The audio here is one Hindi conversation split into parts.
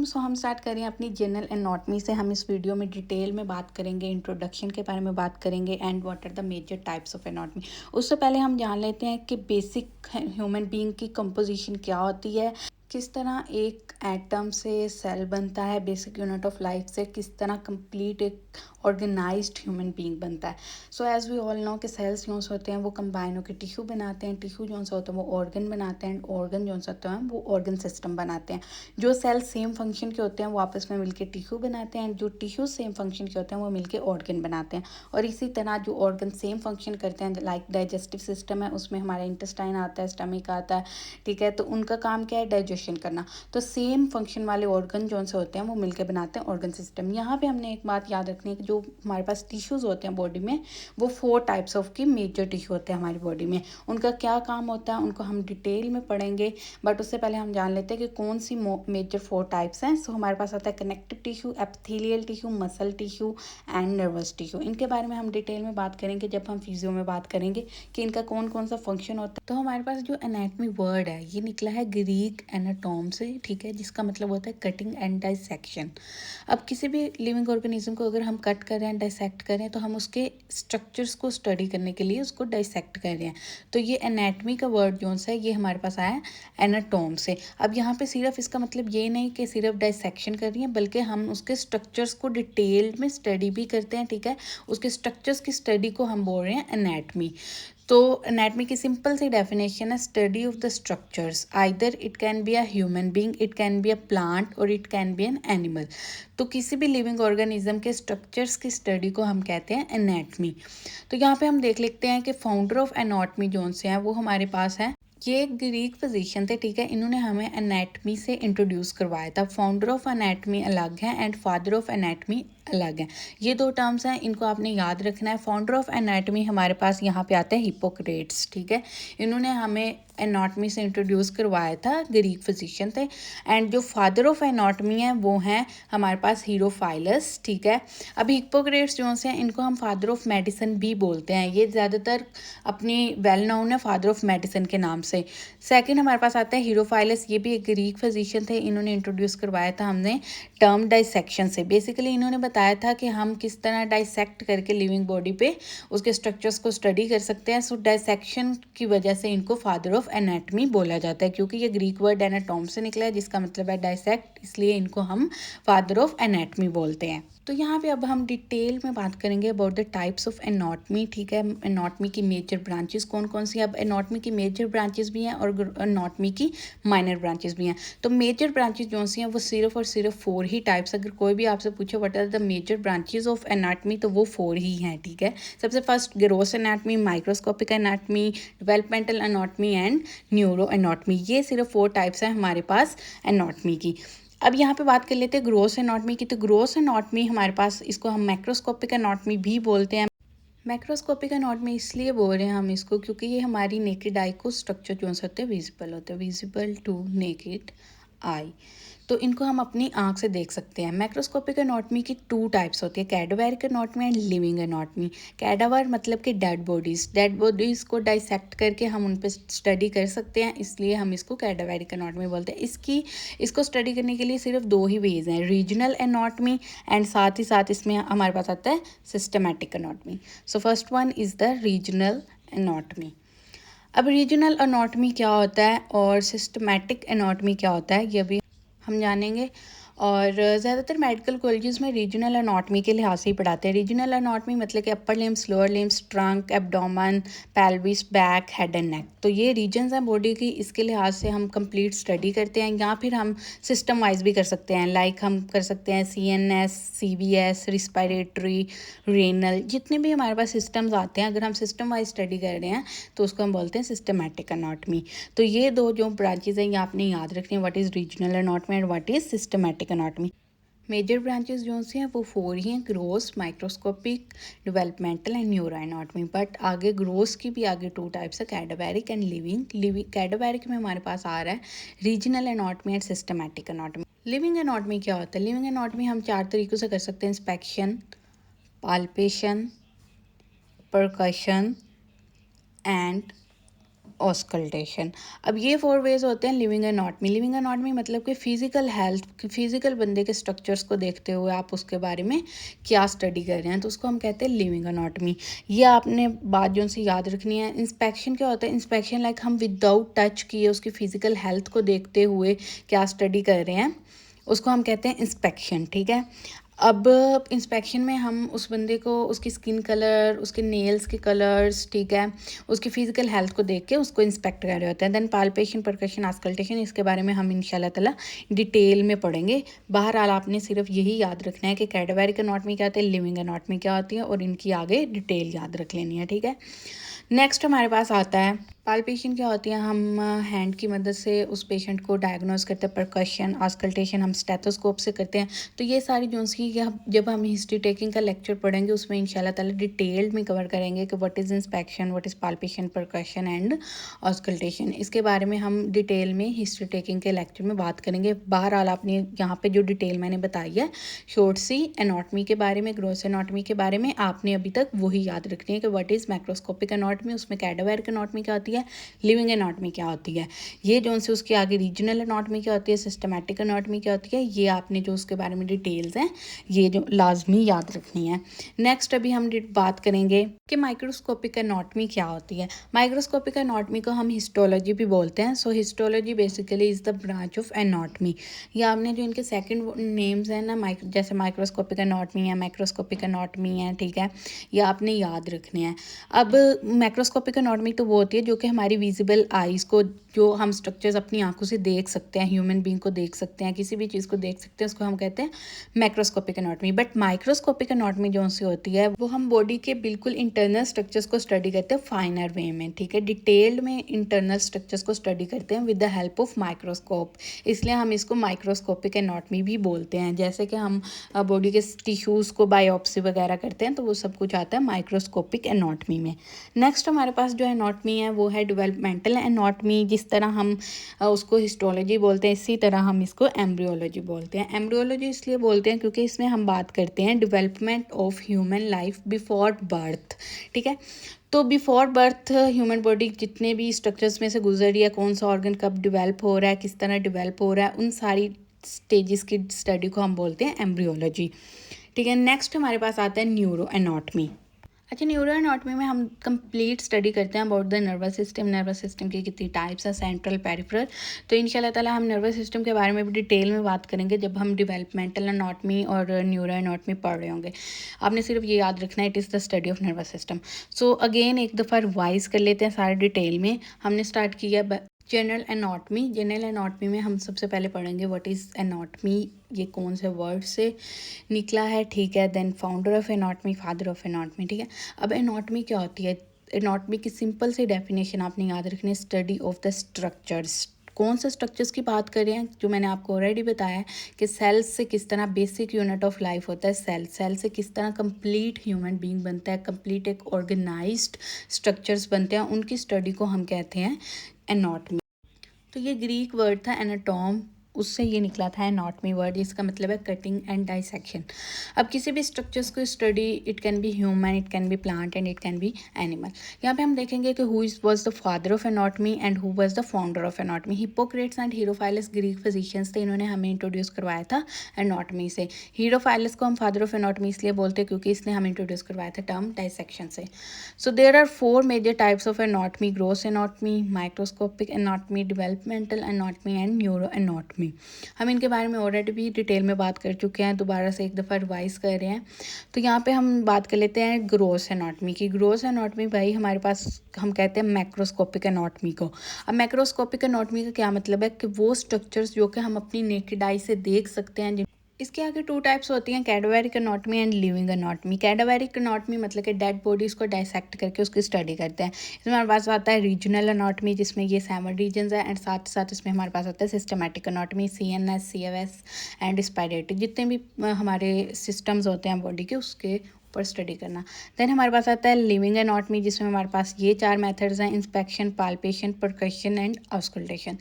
सो हम स्टार्ट करें अपनी जनरल एनाटॉमी से। हम इस वीडियो में डिटेल में बात करेंगे, इंट्रोडक्शन के बारे में बात करेंगे and what are the major types of anatomy. उससे पहले हम जान लेते हैं कि बेसिक ह्यूमन बीइंग की कंपोजिशन क्या होती है, किस तरह एक एटम से सेल बनता है, बेसिक यूनिट ऑफ लाइफ से किस तरह कंप्लीट एक ऑर्गेनाइज्ड ह्यूमन बीइंग बनता है। So as we all know कि सेल्स जो होते हैं वो कंबाइन होकर टिश्यू बनाते हैं, टिश्यू जो होता है वो ऑर्गन बनाते हैं, ऑर्गन जो होते हैं वो ऑर्गन सिस्टम बनाते हैं। जो सेल्स सेम फंक्शन के होते हैं वो आपस में मिलकर टिश्यू बनाते हैं, जो टिश्यू सेम फंक्शन के होते हैं वो मिलकर ऑर्गन बनाते हैं। और इसी तरह जो ऑर्गन सेम फंक्शन करते हैं, लाइक डाइजेस्टिव सिस्टम है, उसमें हमारा इंटेस्टाइन आता है, स्टमक आता है, ठीक है, तो उनका काम क्या है, डाइजेशन करना। तो सेम फंक्शन वाले ऑर्गन जो से होते हैं वो मिलकर बनाते हैं ऑर्गन सिस्टम। यहाँ पे हमने एक बात याद रखनी है कि जो हमारे पास टिश्यूज होते हैं बॉडी में, वो 4 टाइप्स ऑफ की मेजर टिश्यू होते हैं हमारी बॉडी में। उनका क्या काम होता है उनको हम डिटेल में पढ़ेंगे, बट उससे पहले हम जान लेते हैं कि कौन सी मेजर 4 टाइप्स हैं। सो हमारे पास आता है connective tissue, epithelial tissue, muscle tissue and nervous tissue. इनके बारे में हम डिटेल में बात करेंगे जब हम फिजियो में बात करेंगे कि इनका कौन कौन सा फंक्शन होता है। तो हमारे पास जो एनाटॉमी वर्ड है ये निकला है ग्रीक एनाटॉम से, ठीक है, जिसका मतलब होता है कटिंग एंड डाइसेक्शन। अब किसी भी लिविंग ऑर्गेनिज्म को अगर हम कट कर रहे हैं, डाइसेक्ट कर रहे हैं, तो हम उसके स्ट्रक्चर्स को स्टडी करने के लिए उसको डाइसेक्ट कर रहे हैं। तो ये एनाटॉमी का वर्ड जो है ये हमारे पास आया है एनाटॉम से। अब यहाँ पे सिर्फ इसका मतलब ये नहीं कि सिर्फ डाइसेक्शन कर रही है, बल्कि हम उसके स्ट्रक्चर्स को डिटेल में स्टडी भी करते हैं, ठीक है। उसके स्ट्रक्चर्स की स्टडी को हम बोल रहे हैं एनाटॉमी। तो एनाटॉमी की सिंपल सी डेफिनेशन है study of the structures, either it can be a human being, it can be a plant or it can be an animal. तो किसी भी लिविंग ऑर्गेनिज्म के स्ट्रक्चर्स की स्टडी को हम कहते हैं एनाटॉमी। तो यहाँ पे हम देख लेते हैं कि फाउंडर ऑफ एनाटॉमी जोन से हैं वो हमारे पास है, ये एक ग्रीक फिजिशियन थे, ठीक है। इन्होंने हमें एनाटॉमी से इंट्रोड्यूस करवाया था। फाउंडर ऑफ एनाटॉमी अलग है एंड फादर ऑफ एनाटॉमी अलग है। ये 2 टर्म्स हैं, इनको आपने याद रखना है। फाउंडर ऑफ एनाटॉमी हमारे पास यहाँ पे आता है हिप्पोक्रेट्स, ठीक है। इन्होंने हमें एनाटॉमी से इंट्रोड्यूस करवाया था, ग्रीक फिजिशियन थे। एंड जो फादर ऑफ एनाटॉमी है वो हैं हमारे पास हीरोफाइलस, ठीक है। अभी हिप्पोक्रेट्स जो हैं इनको हम फादर ऑफ मेडिसिन भी बोलते हैं, ये ज़्यादातर अपनी वेल नोन है फादर ऑफ मेडिसिन के नाम से। सेकंड हमारे पास आता है हीरोफाइलस, ये भी एक ग्रीक फिजिशियन थे। इन्होंने इंट्रोड्यूस करवाया था हमने टर्म डाइसेक्शन से। बेसिकली इन्होंने बताया था कि हम किस तरह डाइसेक्ट करके लिविंग बॉडी पे उसके स्ट्रक्चर्स को स्टडी कर सकते हैं। सो डाइसेक्शन की वजह से इनको फादर ऑफ एनाटॉमी बोला जाता है, क्योंकि ये ग्रीक वर्ड एनाटॉम से निकला है जिसका मतलब है डाइसेक्ट, इसलिए इनको हम फादर ऑफ एनाटॉमी बोलते हैं। तो यहाँ पे अब हम डिटेल में बात करेंगे about the types of anatomy, ठीक है। एनाटॉमी की मेजर ब्रांचेस कौन कौन सी। अब एनाटॉमी की मेजर ब्रांचेस भी हैं और एनाटॉमी की माइनर ब्रांचेस भी हैं। तो मेजर ब्रांचेस जो सी हैं वो सिर्फ और सिर्फ 4 ही टाइप्स। अगर कोई भी आपसे पूछे what are the major branches of anatomy तो वो 4 ही हैं, ठीक है। सबसे first gross anatomy, microscopic anatomy, developmental anatomy and neuro anatomy. ये सिर्फ 4 टाइप्स हैं हमारे पास एनाटॉमी की। अब यहाँ पे बात कर लेते हैं ग्रॉस एनाटॉमी की। तो ग्रॉस एनाटॉमी हमारे पास, इसको हम मैक्रोस्कोपिक एनाटॉमी भी बोलते हैं। मैक्रोस्कोपिक एनाटॉमी इसलिए बोल रहे हैं हम इसको क्योंकि ये हमारी नेकेड आई को स्ट्रक्चर जो होते हैं विजिबल होते हैं, विजिबल टू नेकेड आई। तो इनको हम अपनी आंख से देख सकते हैं। मैक्रोस्कोपिक एनाटॉमी की 2 टाइप्स होती है, cadaveric anatomy and living anatomy. Cadaver मतलब कि डेड बॉडीज़ को डाइसेक्ट करके हम उन पर स्टडी कर सकते हैं, इसलिए हम इसको कैडावेरिक एनाटॉमी बोलते हैं। इसको स्टडी करने के लिए सिर्फ 2 ही वेज हैं, रीजनल एनाटॉमी एंड साथ ही साथ इसमें हमारे पास आता है systematic anatomy. So first one is the regional anatomy. अब रीजनल एनाटॉमी क्या होता है और सिस्टमैटिक एनाटॉमी क्या होता है ये भी हम जानेंगे। और ज़्यादातर मेडिकल कॉलेजेस में रीजनल एनाटॉमी के लिहाज से ही पढ़ाते हैं। रीजनल एनाटॉमी मतलब कि upper limbs, lower limbs, trunk, abdomen, pelvis, back, head and neck. तो ये रीजन्स हैं बॉडी की, इसके लिहाज से हम कंप्लीट स्टडी करते हैं। या फिर हम सिस्टम वाइज भी कर सकते हैं, लाइक हम कर सकते हैं CNS, CVS, रिस्पायरेटरी, रेनल, जितने भी हमारे पास सिस्टम्स आते हैं, अगर हम सिस्टम वाइज स्टडी कर रहे हैं तो उसको हम बोलते हैं सिस्टमैटिक एनाटॉमी। तो ये 2 जो ब्रांचेज हैं ये आपने याद रखनी है, what is regional anatomy and what is systematic anatomy. Major branches जो सी हैं वो 4 ही हैं, gross, microscopic, developmental and neuro anatomy. But आगे ग्रोस की भी आगे 2 टाइप्स है, कैडावेरिक एंड लिविंग। कैडावेरिक में हमारे पास आ रहा है regional anatomy and systematic anatomy. Living anatomy क्या होता है। लिविंग एनाटॉमी हम 4 तरीक़ों से कर सकते हैं, inspection, palpation, percussion and auscultation. अब ये 4 वेज होते हैं लिविंग एनाटॉमी। लिविंग एनाटॉमी मतलब कि फिजिकल हेल्थ, फिजिकल बंदे के स्ट्रक्चर्स को देखते हुए आप उसके बारे में क्या स्टडी कर रहे हैं, तो उसको हम कहते हैं लिविंग एनाटॉमी। ये आपने बात जो से याद रखनी है। इंस्पेक्शन क्या होता है? इंस्पेक्शन लाइक हम विदाउट टच किए उसकी फिजिकल हेल्थ को देखते हुए क्या स्टडी कर रहे हैं, उसको हम कहते हैं इंस्पेक्शन। ठीक है, अब इंस्पेक्शन में हम उस बंदे को उसकी स्किन कलर, उसके नेल्स के कलर्स, ठीक है, उसकी फिजिकल हेल्थ को देख के उसको इंस्पेक्ट कर रहे होते हैं। देन पाल्पेशन, परकशन, आस्कल्टेशन, इसके बारे में हम इंशाल्लाह ताला डिटेल में पढ़ेंगे। बहरहाल आपने सिर्फ यही याद रखना है कि कैडावेरिक एनाटॉमी क्या होती है, लिविंग एनाटॉमी क्या होती है, और इनकी आगे डिटेल याद रख लेनी है। ठीक है, नेक्स्ट हमारे पास आता है पाल्पेशन क्या होती है। हम हैंड की मदद से उस पेशेंट को डायग्नोस करते हैं। परकशन, आस्कल्टेशन हम स्टेथोस्कोप से करते हैं। तो ये सारी जो सी जब हम हिस्ट्री टेकिंग का लेक्चर पढ़ेंगे उसमें इंशाल्लाह ताला डिटेल्ड में कवर करेंगे कि what is inspection, what is palpation, percussion and auscultation. इसके बारे में हम डिटेल में हिस्ट्री टेकिंग के लेक्चर में बात करेंगे। बहरहाल आपने यहाँ पे जो डिटेल मैंने बताई है शॉर्ट सी एनाटॉमी के बारे में, ग्रॉस एनाटॉमी के बारे में, आपने अभी तक वही याद रखनी है कि व्हाट इज़ मैक्रोस्कोपिक एनाटॉमी, उसमें कैडावेरिक एनाटॉमी क्या होती है, लिविंग एनाटॉमी क्या होती है। ये जो से उसके आगे रीजनल एनाटॉमी क्या होती है, सिस्टमैटिक एनाटॉमी क्या होती है, ये आपने जो उसके बारे में डिटेल्स हैं ये जो लाजमी याद रखनी है। नेक्स्ट अभी हम बात करेंगे कि माइक्रोस्कोपिक एनाटॉमी क्या होती है। माइक्रोस्कोपिक एनाटॉमी को हम हिस्टोलॉजी भी बोलते हैं। So histology basically is the branch of anatomy. ये आपने जो इनके सेकंड नेम्स हैं ना, जैसे माइक्रोस्कोपिक एनाटॉमी है, मैक्रोस्कोपिक एनाटॉमी है, ठीक है, ये आपने याद रखने हैं। अब मैक्रोस्कोपिक एनाटॉमी तो वो होती है जो कि हमारी विजिबल आइज़ को, जो हम स्ट्रक्चर्स अपनी आंखों से देख सकते हैं, ह्यूमन बीइंग को देख सकते हैं, किसी भी चीज़ को देख सकते हैं, उसको हम कहते हैं macroscopic anatomy. But microscopic anatomy जो सी होती है वो हम बॉडी के बिल्कुल इंटरनल स्ट्रक्चर्स को स्टडी करते हैं फाइनर वे में। ठीक है, डिटेल्ड में इंटरनल स्ट्रक्चर्स को स्टडी करते हैं with the help of microscope, इसलिए हम इसको माइक्रोस्कोपिक एनाटॉमी भी बोलते हैं। जैसे कि हम बॉडी के टिश्यूज़ को बायोप्सी वगैरह करते हैं तो वो सब कुछ आता है माइक्रोस्कोपिक एनाटॉमी में। नेक्स्ट हमारे पास जो एनाटॉमी है वो है डेवलपमेंटल एनाटॉमी। जिस तरह हम उसको हिस्टोलॉजी बोलते हैं, इसी तरह हम इसको एम्ब्रियोलॉजी बोलते हैं। एम्ब्रियोलॉजी इसलिए बोलते हैं क्योंकि इसमें हम बात करते हैं development of human life before birth. ठीक है, तो बिफोर बर्थ ह्यूमन बॉडी जितने भी स्ट्रक्चर्स में से गुजर रही है, कौन सा ऑर्गन कब डेवलप हो रहा है, किस तरह डेवलप हो रहा है, उन सारी स्टेजेस की स्टडी को हम बोलते हैं एम्ब्रियोलॉजी। ठीक है, नेक्स्ट हमारे पास आता है न्यूरो एनाटॉमी। अच्छा, न्यूरो एनाटॉमी में हम कंप्लीट स्टडी करते हैं about the nervous system. Nervous system की कितनी टाइप्स हैं, सेंट्रल, पेरिफेरल। तो इंशाल्लाह ताला हम नर्वस सिस्टम के बारे में भी डिटेल में बात करेंगे जब हम डेवलपमेंटल एनाटॉमी और न्यूरो एनाटॉमी पढ़ रहे होंगे। आपने सिर्फ ये याद रखना है, it is the study of nervous system. So again एक दफ़ा रिवाइज कर लेते हैं सारे डिटेल में। हमने स्टार्ट किया जनरल एनाटॉमी। जनरल एनाटॉमी में हम सबसे पहले पढ़ेंगे व्हाट इज़ एनाटॉमी, ये कौन से वर्ड से निकला है, ठीक है। Then founder of anatomy, father of anatomy, ठीक है। अब एनाटॉमी क्या होती है? एनाटॉमी की सिंपल सी डेफिनेशन आपने याद रखनी है, स्टडी ऑफ द स्ट्रक्चर्स। कौन से स्ट्रक्चर्स की बात कर रहे हैं? जो मैंने आपको ऑलरेडी बताया कि सेल्स से किस तरह बेसिक यूनिट ऑफ लाइफ होता है सेल से किस तरह कंप्लीट ह्यूमन बीइंग बनता है, कंप्लीट एक ऑर्गेनाइज्ड स्ट्रक्चर्स बनते हैं, उनकी स्टडी को हम कहते हैं एनाटॉमी। तो ये ग्रीक वर्ड था एनाटॉम, उससे ये निकला था एनाटॉमी वर्ड, इसका मतलब है कटिंग एंड डाइसेक्शन। अब किसी भी स्ट्रक्चर्स को study, it can be human, it can be plant and it can be animal. यहाँ पे हम देखेंगे कि who was the father of anatomy and who was the founder of anatomy. Hippocrates and Herophilus Greek physicians थे, इन्होंने हमें इंट्रोड्यूस करवाया था एनाटॉमी से। हीरोफाइलस को हम फादर ऑफ एनाटॉमी इसलिए बोलते हैं क्योंकि इसने हमें इंट्रोड्यूस करवाया था टर्म डाइसेक्शन से। So there are 4 major types of anatomy: gross anatomy, microscopic anatomy, developmental anatomy and neuro anatomy. हम इनके बारे में ऑलरेडी भी डिटेल में बात कर चुके हैं, दोबारा से एक दफ़ा रिवाइज कर रहे हैं। तो यहाँ पे हम बात कर लेते हैं ग्रॉस एनाटॉमी की। ग्रॉस एनाटॉमी भाई हमारे पास हम कहते हैं मैक्रोस्कोपिक एनाटॉमी को। अब मैक्रोस्कोपिक एनाटॉमी का क्या मतलब है कि वो स्ट्रक्चर्स जो कि हम अपनी नेकेड आई से देख सकते हैं। इसके आगे 2 टाइप्स होती हैं, cadaveric anatomy and living anatomy. Cadaveric anatomy मतलब कि डेड बॉडीज़ को डाइसेक्ट करके उसकी स्टडी करते हैं। इसमें हमारे पास आता है रीजनल एनाटॉमी, जिसमें ये 7 रीजन्स है, एंड साथ साथ इसमें हमारे पास आता है systematic anatomy, CNS, CFS and respiratory. जितने भी हमारे सिस्टम्स होते हैं बॉडी के, उसके ऊपर स्टडी करना। देन हमारे पास आता है लिविंग एनाटॉमी, जिसमें हमारे पास ये 4 मेथड्स हैं: inspection, palpation, percussion and auscultation.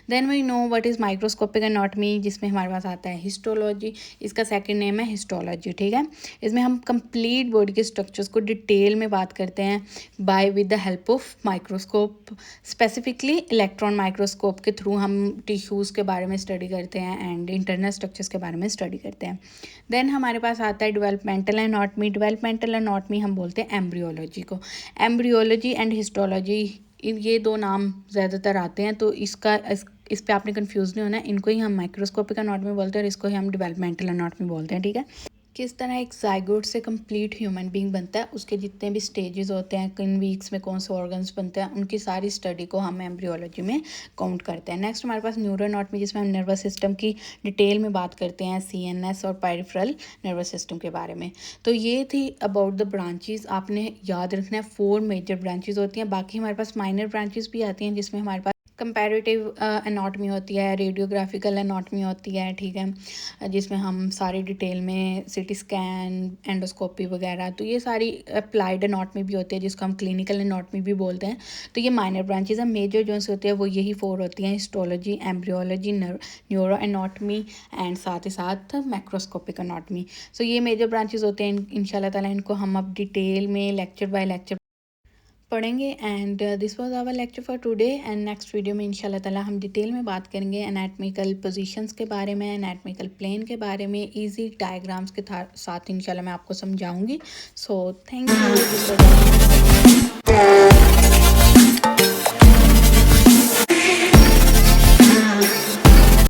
Then we know what is microscopic anatomy, जिसमें हमारे पास आता है हिस्टोलॉजी, इसका सेकंड नेम है हिस्टोलॉजी, ठीक है। इसमें हम कंप्लीट बॉडी के स्ट्रक्चर्स को डिटेल में बात करते हैं by with the help of microscope, specifically electron microscope के थ्रू हम टिश्यूज़ के बारे में स्टडी करते हैं एंड इंटरनल स्ट्रक्चर्स के बारे में स्टडी करते हैं। देन हमारे पास आता है डेवलपमेंटल एनाटॉमी। डेवलपमेंटल एनाटॉमी हम बोलते हैं एम्ब्रियोलॉजी को। एम्ब्रियोलॉजी एंड हिस्टोलॉजी, ये 2 नाम ज़्यादातर आते हैं, तो इस पे आपने कंफ्यूज नहीं होना है। इनको ही हम माइक्रोस्कोपिक एनाटॉमी बोलते हैं और इसको ही हम डेवलपमेंटल एनाटॉमी बोलते हैं, ठीक है। किस तरह एक जाइगोट से कंप्लीट ह्यूमन बीइंग बनता है, उसके जितने भी स्टेजेस होते हैं, किन वीक्स में कौन से ऑर्गन्स बनते हैं, उनकी सारी स्टडी को हम एम्ब्रियोलॉजी में काउंट करते हैं। नेक्स्ट हमारे पास न्यूरो एनाटॉमी, जिसमें हम नर्वस सिस्टम की डिटेल में बात करते हैं, CNS और पेरिफेरल नर्वस सिस्टम के बारे में। तो ये थी अबाउट द ब्रांचेस। आपने याद रखना है 4 मेजर ब्रांचेस होती हैं, बाकी हमारे पास माइनर ब्रांचेस भी आती हैं, जिसमें हमारे पास कंपैरेटिव एनाटॉमी होती है, रेडियोग्राफिकल एनाटॉमी होती है, ठीक है, जिसमें हम सारी डिटेल में CT स्कैन, एंडोस्कोपी वगैरह, तो ये सारी अप्लाइड एनाटॉमी भी होती है, जिसको हम क्लिनिकल एनाटॉमी भी बोलते हैं। तो ये माइनर ब्रांचेस हैं। मेजर जो से होती है वो यही 4 होती हैं: histology, embryology, neuro anatomy and साथ ही साथ मैक्रोस्कोपिक एनाटॉमी। सो ये मेजर ब्रांचेस होते हैं। इंशाल्लाह ताला इनको हम अब डिटेल में लेक्चर बाय लेक्चर पढ़ेंगे। And this was our lecture for today. And next video में इंशाल्लाह ताला हम डिटेल में बात करेंगे एनाटॉमिकल पोजीशंस के बारे में, एनाटॉमिकल प्लेन के बारे में, इजी डायग्राम्स के साथ इंशाल्लाह मैं आपको समझाऊंगी। So thank you.